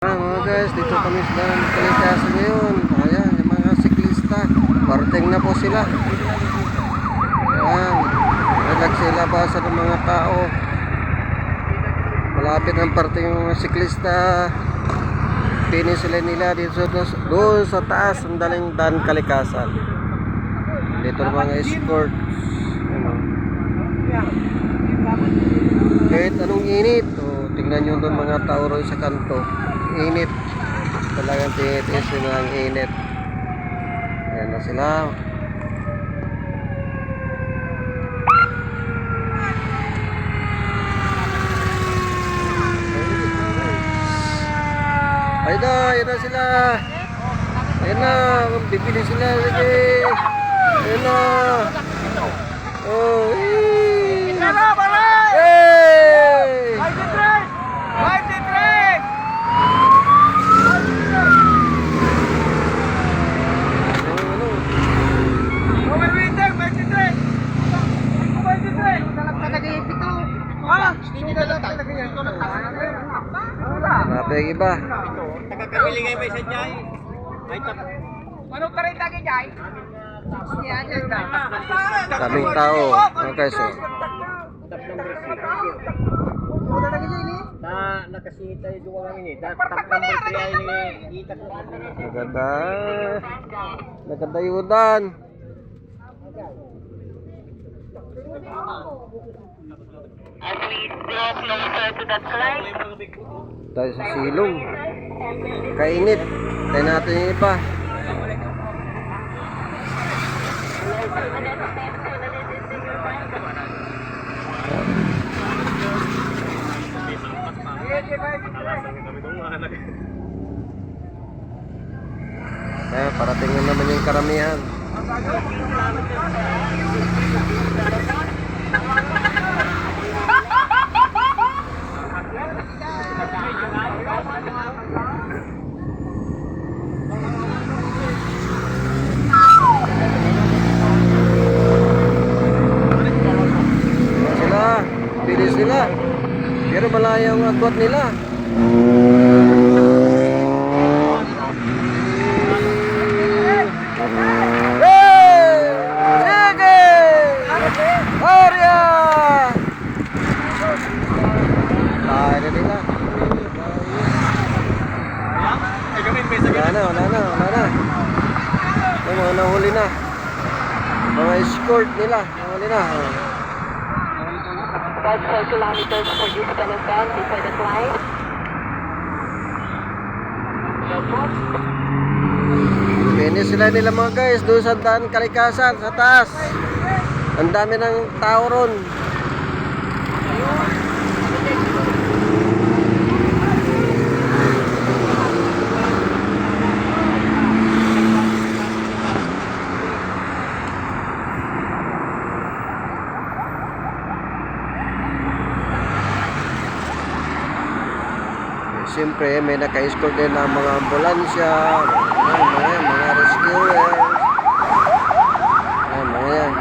Mga guys, dito kami sa Kalikasan ngayon. Ayan, yung mga siklista. Parating na po sila. Ayan, nagsilabasan ng mga tao. Malapit ang parating yung mga siklista. Pinisila nila dito doon sa taas ng daling daan Kalikasan. Dito ang mga escort. Kahit anong init, tingnan nyo doon mga tao ron sa kanto. Init. Talagang tinitis yun ang init. Ayan na sila. Ayun na sila. Ayun na, bibili sila. Sige. Ayun na. Oh, hey! Napay iba. Nakakabili kayo ba isa dyan? Manong tarin lagi dyan? Daming tao. Okay, so. Nakasita yung duwa lang ini. Tapos number 3 ay itak ko. Maganda. Nagkadayudan. As we draw closer to that light, Tayo sa silong. Kainit. Tayo natin yung iba. Parating na naman yung karamihan. Bilis nila. Pero malaya ang agwat nila. Hey! Sige! Arya! Tayo na nila. Wala na. May mga nahuli na. Mga escort nila. Nahuli na. about 4 kilometers for you to understand before the line. Finish sila nila mga guys doon sa daan Kalikasan sa taas. Ang dami ng tao ron. Siyempre may naka-escort din ng mga ambulansya, mga rescuers. Mga yan.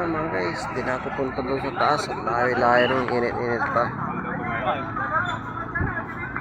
Mga guys, di na ako punta doon sa taas. Layo-layo nung init-init pa.